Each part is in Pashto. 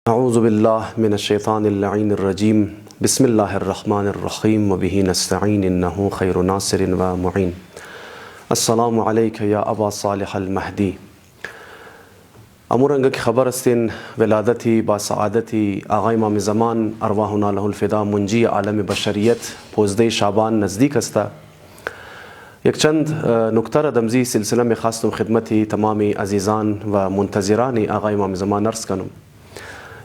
اعوذ بالله من الشیطان اللعین الرجیم بسم الله الرحمن الرحیم و به نستعین انه خیر ناصر و معین. السلام علیک یا ابا صالح المهدی. امورنگا که خبر استین ولادتی با سعادتی آقای امام زمان ارواحنا له الفدا منجی عالم بشریت 15 شعبان نزدیک است. یک چند نکته را دمزی سلسله می خواستم خدمتی تمام عزیزان و منتظران آقای امام زمان عرض کنم.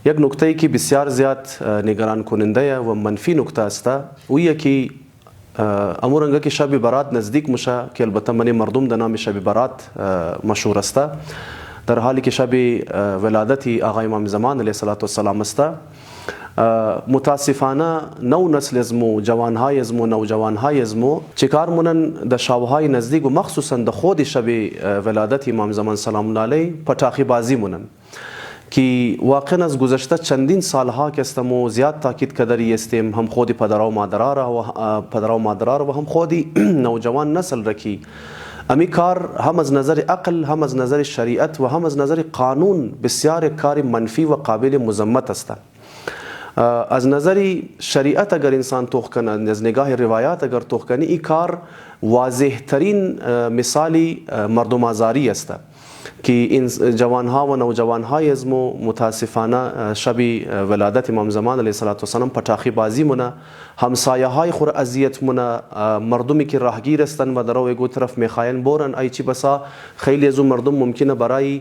یک نکته که بسیار زیاد نگران کننده و منفی نکته است او یکی امورنگا که شب برات نزدیک میشه که البته من مردم در نام شب برات مشهور است، در حالی که شب ولادتی آقای امام زمان علیه السلام است. متاسفانه نو نسل ازمو جوانهای ازمو نوجوانهای ازمو چیکار مونن در شبهای نزدیک و مخصوصا در خود شب ولادت امام زمان سلام الله علیه پټاخی بازی مونن که واقعا از گذشته چندین سالها که استمو زیاد تاکید کدری استیم هم خود پدر و مادرها و هم خودی نوجوان نسل رکی امی کار هم از نظر عقل هم از نظر شریعت و هم از نظر قانون بسیار کار منفی و قابل مذمت است. از نظر شریعت اگر انسان توخ کنه، از نگاه روایات اگر توخ کنه، این کار واضح ترین مثالی مردم آزاری است که این جوانها و نوجوانهای ازمو متاسفانه شب ولادت امام زمان علیه السلام پټاخی بازی مونه، همسایه های خور اذیت مونه، مردمی که راهگیر هستند و در او طرف میخواین برن ای چی بسا خیلی از مردم ممکنه برای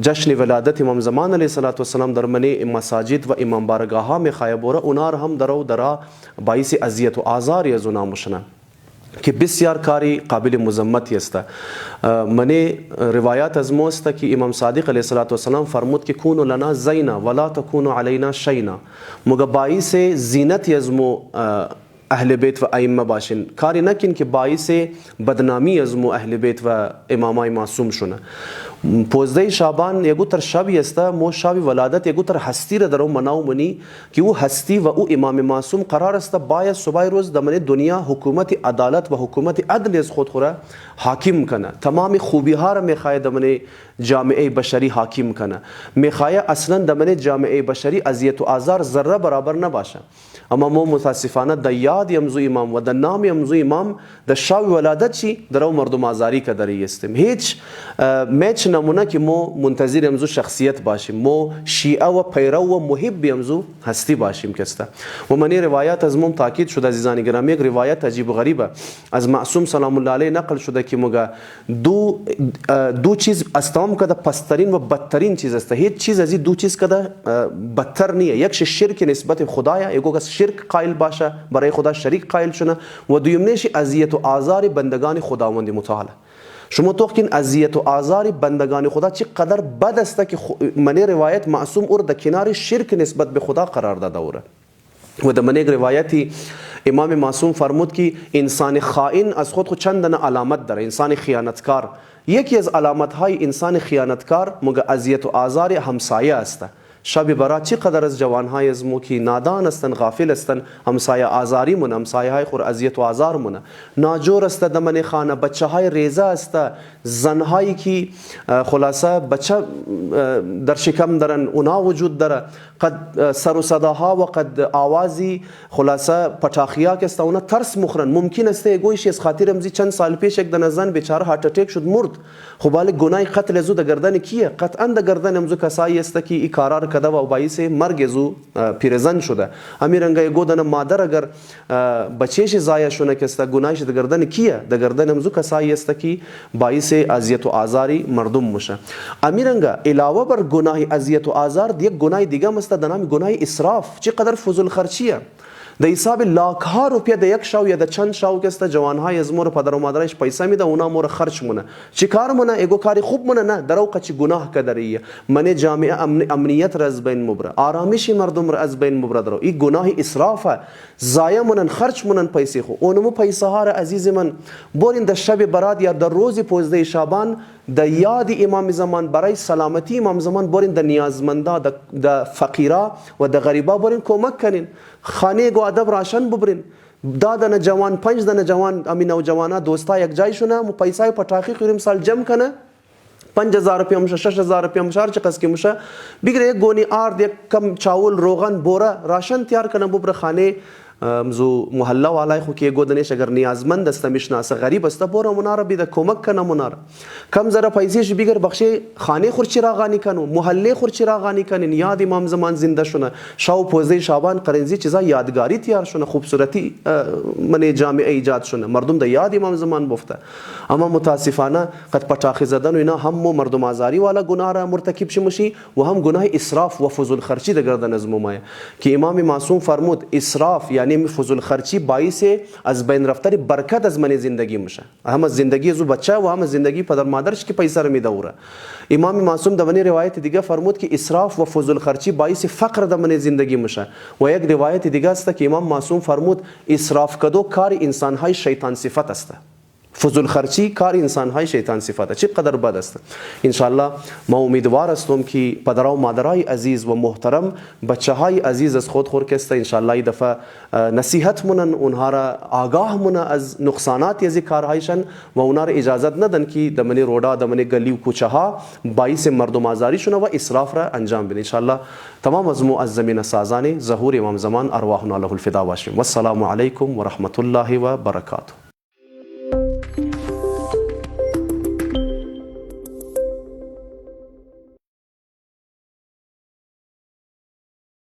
جشن ولادت امام زمان علیه السلام در منی مساجد و امام بارگاه ها میخواه بوره، اونار هم درا باعث اذیت و آزاری از اونا مشنه که بسیار کاری قابل مذمتی است. منی روایات از مو است که امام صادق علیه السلام فرمود که کونوا لنا زینا ولا تکونوا علینا شینا، مگه باعث زینت از مو اهل بیت و ائمه باشین، کاری نکن که باعث بدنامی از مو اهل بیت و امامای معصوم شونه. 15 شعبان یگو تر شبی است، مو شب ولادت یگو تر هستی را درو مناو منی که او هستی و او امام معصوم قرار است باید صبح روز دمن دنیا حکومت عدالت و حکومت عدل از خود خوره حاکم کنه، تمام خوبی ها را میخواه دمن جامعه بشری حاکم کنه، میخواه اصلا دمن جامعه بشری اذیت و آزار ذره برابر نباشه. اما مو متاسفانه د یاد یمزو امام و د نام یمزو امام د شب ولادت چی درو مردم آزاری که داری استیم. هیچ میچ نمونه که مو منتظر یمزو شخصیت باشیم، مو شیعه و پیرو و محب یمزو هستی باشیم کسته. و منی روایت از مو تاکید شده عزیزان گرامی، یک روایت عجیب و غریبه از معصوم سلام الله علیه نقل شده که مگه دو چیز استام کده پسترین و بدترین چیز است. هیچ چیز از دو چیز کده بدتر نیه. یک شرک نسبت خدای، یگو شرک قائل باشه برای خدا شریک قائل شونه، و دویمنیش اذیت و آزار بندگان خداوند متعال. شما توقین اذیت و آزار بندگان خدا چی قدر بد است که من روایت معصوم اور در کنار شرک نسبت به خدا قرار داده اوره. و در من یک روایتی امام معصوم فرمود که انسان خائن از خود چندن علامت داره. انسان خیانتکار، یکی از علامت های انسان خیانتکار مگه اذیت و آزار همسایه است. شب برات چی قدر از جوانهای از مو که نادان استن، غافل استن، همسایه آزاری مونه، همسایه های خور اذیت و آزار مونه، ناجور است دمن خانه، بچه های ریزه است، زنهایی که خلاصه بچه در شکم دارن اونا وجود داره، قد سر و صداها و قد آوازی خلاصه پټاخیا که است اونا ترس مخرن. ممکن است گویش از خاطر امزی چند سال پیش یک دن زن بیچاره هارت اتک شد مرد، خب بالا گناه قتل زو در گردن کیه؟ قطعا در گردن امزو کسایی است که این کارار کده و باعث مرگ زو پیرزن شده. امیرنگای گودن مادر اگر بچهش ضایع شونه که است گناهش در گردن کیه؟ در گردن امزو کسایی است که باعث اذیت و آزاری مردم میشه. امیرنگا علاوه بر گناه اذیت و آزار یک گناه دیگه است در نام گناه اسراف. چقدر فضول خرچیه، د حساب لاک‌ها روپیه د یک شاو یا د چند شاو که است جوانهای از مور پدر و مادرش پیسه میده اونا مور خرچ مونه. چی کار مونه؟ ایگو کاری خوب مونه؟ نه، درو قچی گناه کدریه. من جامعه امنیت را از بین مبره، آرامش مردم را از بین مبره درو. این گناه اسرافه، ضایع مونن، خرچ مونن پیسه خو. اونمو پیسه ها را عزیز من برین در شب برات یا در روز 15 شعبان د یاد امام زمان برای سلامتی امام زمان برین د نیازمندا د فقیرا و د غریبا برین کمک کنین، خانه گو ادب راشن ببرین. دادن جوان 5 دن جوان امی نوجوانا دوستا یک جای شونه مو پیسای پټاخی خوریم سال جمع کنه 5000 روپیه مشه 6000 روپیه مشه هر چقدر که مشه بگیره یک گونی آرد یک کم چاول روغن بوره راشن تیار کنه ببره خانه زو محله والای خو که گودنش اگر نیازمند است میشناسه غریب است بوره مناره بیده کمک کنه مناره کم ذره پیسیش بیگر بخشی خانه خور چراغانی کنو محله خور چراغانی کنین یاد امام زمان زنده شونه شاو پوزه شعبان قرنزی چیزا یادگاری تیار شونه خوبصورتی من جامعه ایجاد شونه مردم د یاد امام زمان بفته اما متاسفانه قد پټاخی زدن اینا هم مردم آزاری والا گناه را مرتکب شمشی و هم گناه اسراف و فضول خرچی د گردن از ممایه که امام معصوم فرمود اسراف یعنی فضول خرچی باعث از بین رفتن برکت از من زندگی میشه هم از زندگی زو بچه و هم از زندگی پدر مادرش که پیسه رو میدوره امام معصوم د ونی روایت دیگه فرمود که اسراف و فضول خرچی باعث فقر د من زندگی میشه و یک روایت دیگه است که امام معصوم فرمود اسراف کدو کار انسان های شیطان صفت است فضول خرچی کار انسان های شیطان صفت چه قدر بد است ان شاء الله ما امیدوار هستم که پدر و مادرای عزیز و محترم بچه های عزیز از خود خور کسته ان شاء الله این دفعه نصیحت منن اونها را آگاه منن از نقصانات از کارهایشان و اونها را اجازت ندن که دمنی رودا دمنی گلی و کوچه ها باعث مردم آزاری شونه و اسراف را انجام بدن ان شاء الله تمام از معظمین سازان ظهور امام زمان ارواحنا له الفدا باشیم والسلام علیکم و رحمت الله و برکاته.